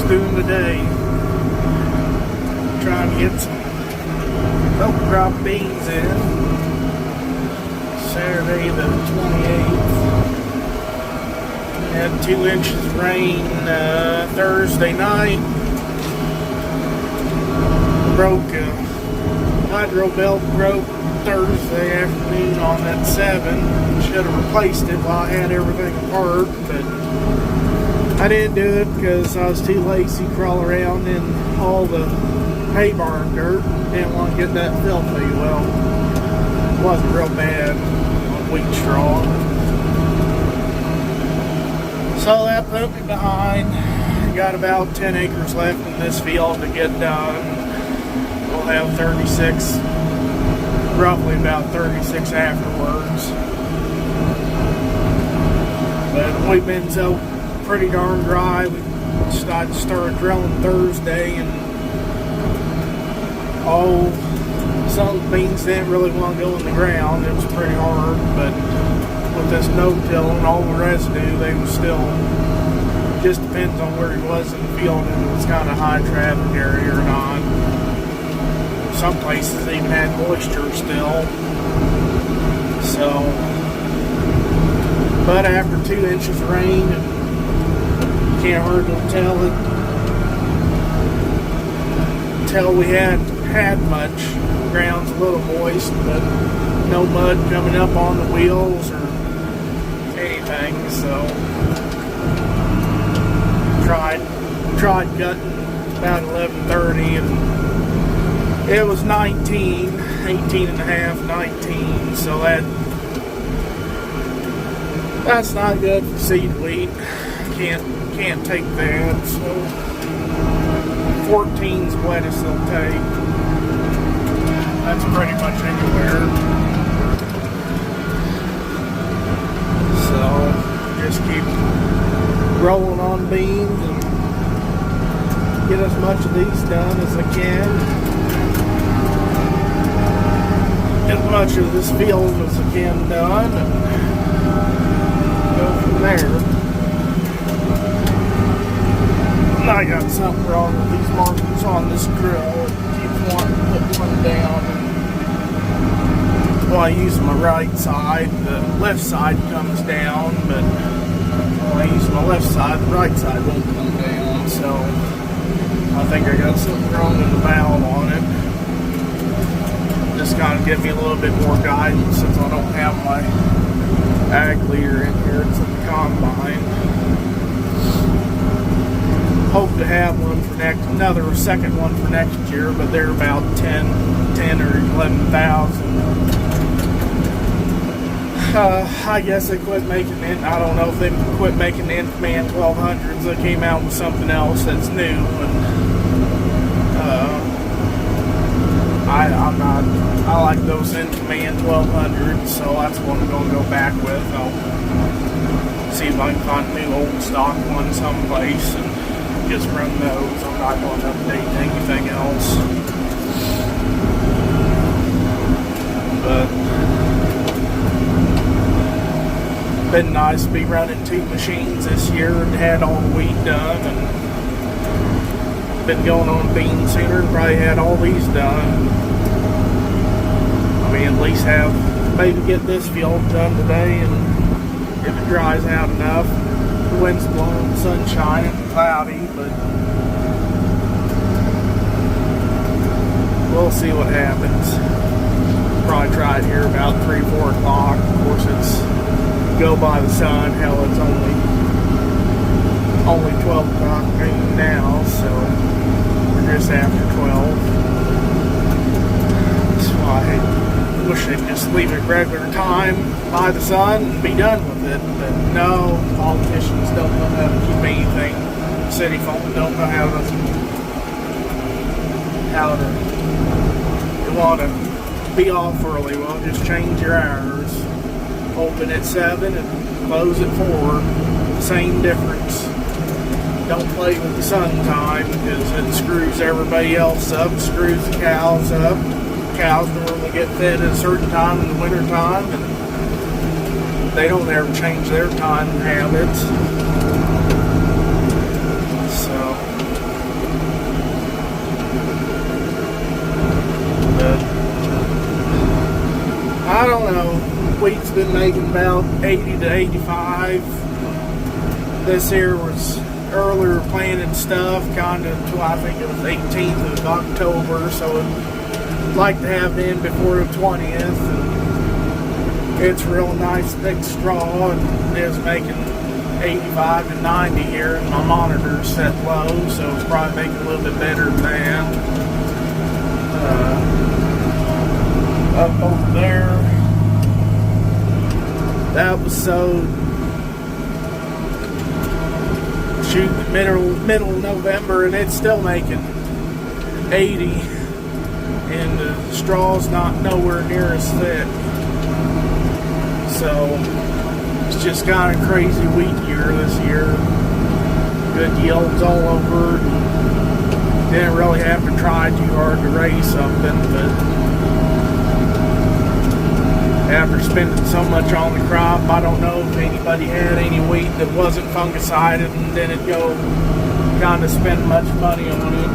doing today. Trying to get some oak crop beans in. Saturday the 28th. Had 2 inches of rain Thursday night. Broke a hydro belt, broke Thursday afternoon on that 7. Should have replaced it while I had everything apart, but I didn't do it because I was too lazy to crawl around in all the hay barn dirt. Didn't want to get that filthy. Well, it wasn't real bad on wheat straw. So that put me behind. Got about 10 acres left in this field to get done. We'll have 36, roughly about 36 afterwards. But we've been so pretty darn dry. We started drilling Thursday, and some beans didn't really want to go in the ground. It was pretty hard, but with this no-till and all the residue, they were still, just depends on where he was in the field, and it was kind of high traffic area or not. Some places even had moisture still. So, but after 2 inches of rain, can't hardly tell we had much. The ground's a little moist, but no mud coming up on the wheels or anything. So tried gutting about 11:30, and it was 18 and a half, 19. So that's not good for seed wheat. Can't take that, so 14's wettest they'll take. That's pretty much anywhere. So just keep rolling on beans and get as much of these done as I can. Get as much of this field as I can done, and go from there. I got something wrong with these markers on this drill. It keeps wanting to put one down. Well, I use my right side. The left side comes down, but when I use my left side, the right side won't come down. So I think I got something wrong in the valve on it. Just kind of give me a little bit more guidance since I don't have my ag leader in here. It's in the combine. Hope to have one for another second one for next year, but they're about 10 or 11,000. I guess they quit making it. I don't know if they quit making the Infman 1200s. They came out with something else that's new, and I like those Infman 1200s, so that's what I'm going to go back with. I'll see if I can find a new old stock one someplace and just run those. I'm not going to update anything else. But been nice to be running 2 machines this year and had all the wheat done, and been going on beans sooner and probably had all these done. I mean, at least maybe get this field done today, and if it dries out enough. The wind's blowing, the sun's shining, cloudy, but we'll see what happens. Probably try it here about 3-4 o'clock. Of course, it's go by the sun. Hell, it's only 12 o'clock noon now, so we're just after 12. So I wish they'd just leave it regular time by the sun and be done with it, but no, politicians don't know how to keep anything. City folk don't know how to you want to be off early. Well, just change your hours. Open at 7 and close at 4. Same difference. Don't play with the sun time because it screws everybody else up, screws the cows up. Cows normally get fed at a certain time in the winter time, and they don't ever change their time habits. So I don't know. Wheat's been making about 80 to 85. This here was earlier planted stuff, kind of till I think it was 18th of October, so I'd like to have it in before the 20th. And it's real nice thick straw, and it's making 85 to 90 here, and my monitor's set low, so it's probably making a little bit better than that. Up over there, that was sowed middle of November, and it's still making 80, and the straw's not nowhere near as thick. So it's just kind of crazy wheat year this year. Good yields all over. Didn't really have to try too hard to raise something, but after spending so much on the crop, I don't know if anybody had any wheat that wasn't fungicided and didn't go kind of spend much money on it.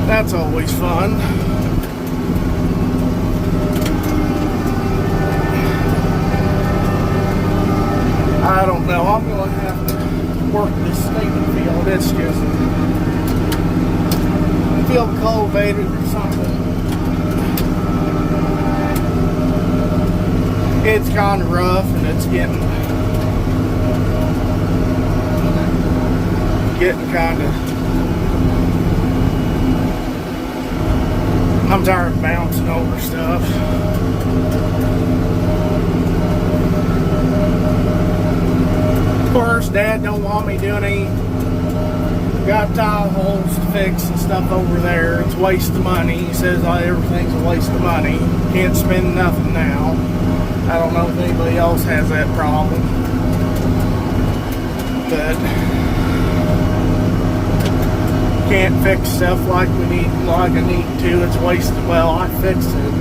That's always fun. I don't know. I'm going to have to work this stinking field. It's just feel cultivated or something. It's kind of rough, and it's getting kind of. I'm tired of bouncing over stuff. Of course, Dad don't want me doing any. Got tile holes to fix and stuff over there. It's a waste of money. He says everything's a waste of money. Can't spend nothing now. I don't know if anybody else has that problem, but can't fix stuff like I need to. It's wasted. Well, I fix it.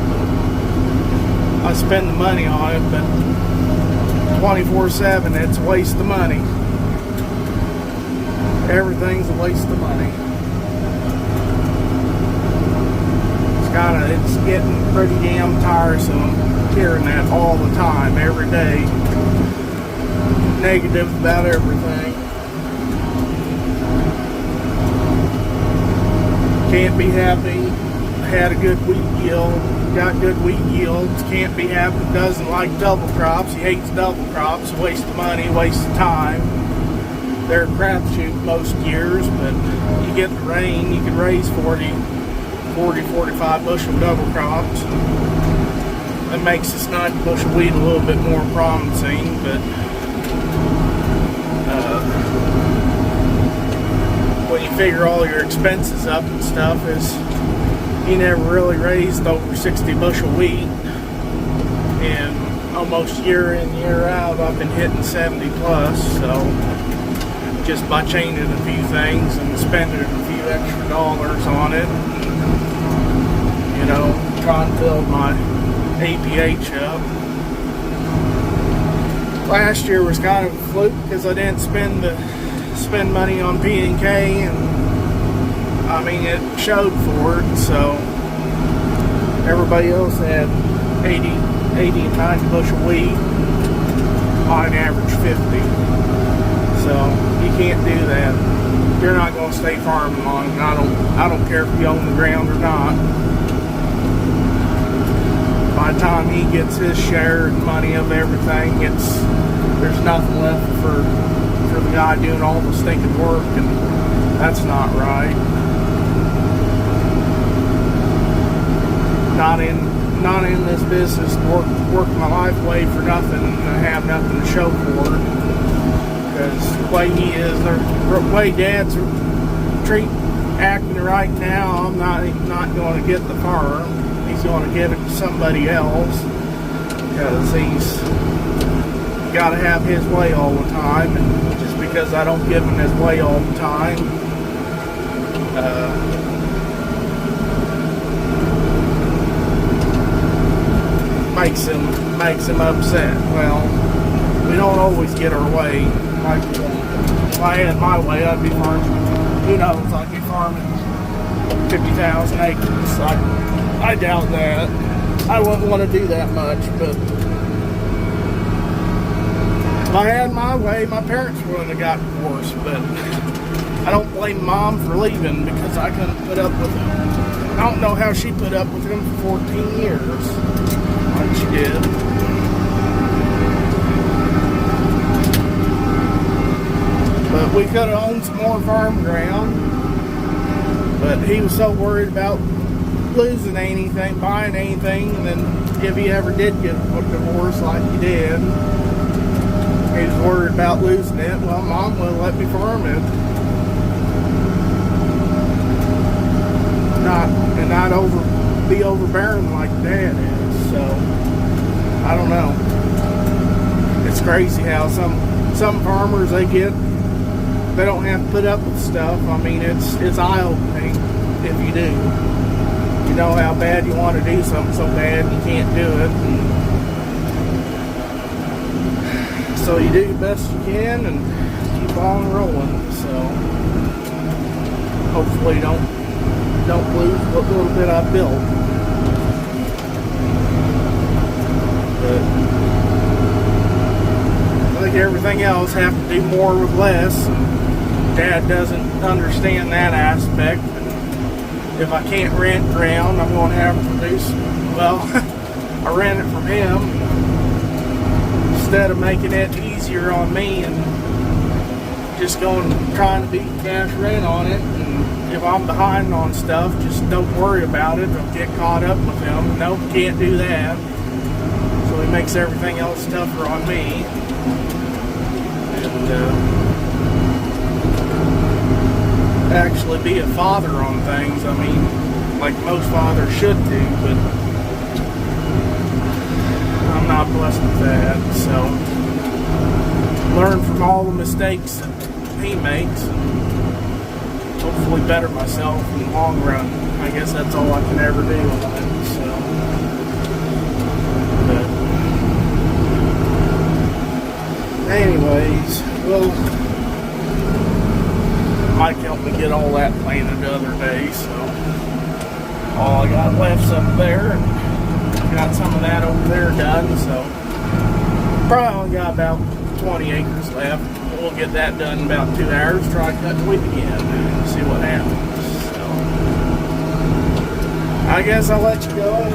I spend the money on it, but 24/7, it's a waste of money. Everything's a waste of money. It's getting pretty damn tiresome hearing that all the time, every day. Negative about everything. Can't be happy. Had a good wheat yield. Got good wheat yields. Can't be happy. Doesn't like double crops. He hates double crops. Waste of money, waste of time. They're a crapshoot most years, but you get the rain, you can raise 40, 45 bushel double crops. That makes this 90 bushel wheat a little bit more promising, but when you figure all your expenses up and stuff, is you never really raised over 60 bushel wheat, and almost year in, year out, I've been hitting 70 plus, so just by changing a few things and spending a few extra dollars on it, trying to build my APH up. Last year was kind of a fluke because I didn't spend money on P&K, and I mean it showed for it. So everybody else had 80 and 90 bushel wheat, on average 50. So you can't do that. You're not going to stay farming long. I don't care if you own the ground or not. By the time he gets his share of money of everything, there's nothing left for the guy doing all the stinking work, and that's not right. Not in this business, work my life away for nothing and have nothing to show for it. Because the way he is, the way Dad's acting right now, I'm not going to get the farm. He's going to give it to somebody else, because he's got to have his way all the time. And just because I don't give him his way all the time, makes him upset. Well, we don't always get our way. Like, if I had my way, I'd be farming. Who knows? I'd be farming 50,000 acres. I doubt that. I wouldn't want to do that much, but if I had my way, my parents wouldn't have got divorced, but I don't blame Mom for leaving because I couldn't put up with him. I don't know how she put up with him for 14 years, like she did. But we could have owned some more farm ground, but he was so worried about losing anything, buying anything, and then if he ever did get a divorce like he did, he was worried about losing it. Well, Mom will let me farm it. Not be overbearing like Dad is. So I don't know. It's crazy how some farmers they don't have to put up with stuff. I mean, it's eye-opening if you do. You know how bad you want to do something so bad and you can't do it. And so you do the best you can and keep on rolling. So hopefully don't lose what little bit I built. But I think everything else have to do more with less. Dad doesn't understand that aspect. If I can't rent ground, I'm going to have to produce. Well, I rent it from him instead of making it easier on me and just trying to be cash rent on it. And if I'm behind on stuff, just don't worry about it. Don't get caught up with him. Nope, can't do that. So he makes everything else tougher on me. And actually be a father on things. I mean, like most fathers should do, but I'm not blessed with that. So learn from all the mistakes that he makes and hopefully better myself in the long run. I guess that's all I can ever do on it. So, but anyways, well, Mike helped me get all that planted the other day, so all I got left's up there, and got some of that over there done, so probably only got about 20 acres left. We'll get that done in about 2 hours, try to cut the wheat again, see what happens. So I guess I'll let you go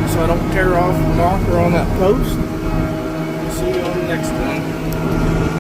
so I don't tear off the marker on that post. See you on the next one.